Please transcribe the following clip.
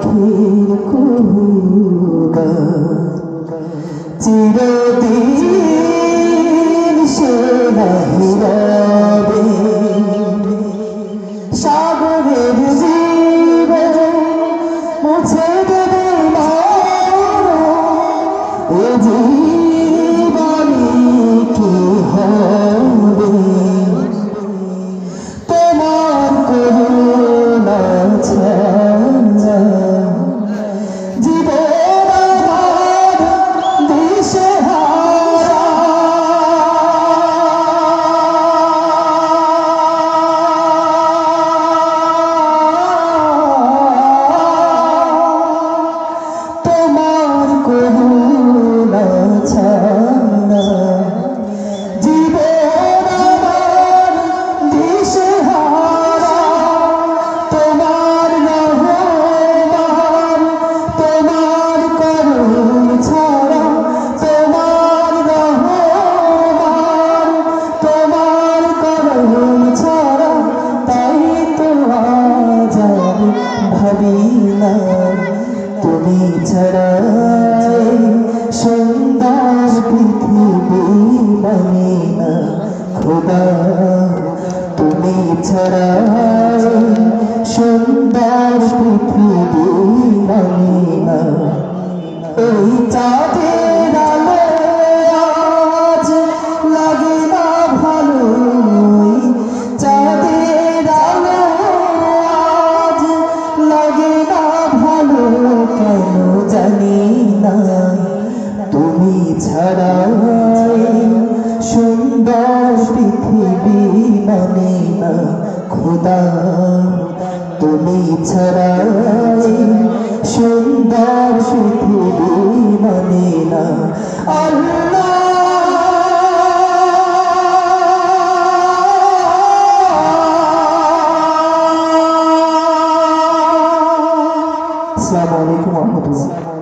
পাখির কুহুগা চিরদিন সে নাহিরাবে সাগরের জীবন মুছে দেবে না এ জীবনে কি হবে তোমার করুণা ছাড়া জীবন আমার দিশেহারা তোমার করুণা ছাড়া জীবন আমার দিশেহারা তোমার রহমান তোমার করুণ ছাড়া তোমার রহমান তোমার করুণ ছাড়া তাই তো আজ আমি ভাবি না তুমি ছাড়া সুন্দর পৃথিবী মানি না খোদা তুমি ছাড়া সুন্দর পৃথিবী মানি না এই চাঁদের আলো আজ লাগে না ভালো চাঁদের আলো আজ লাগে না ভালো কেন জানি না তুমি ছাড়া সুন্দর পৃথিবী মানে না খোদা তুমি ছাড়া সুন্দর পৃথিবী মানে না আল্লাহ। আসসালামু আলাইকুম ওয়া রাহমাতুল্লাহ।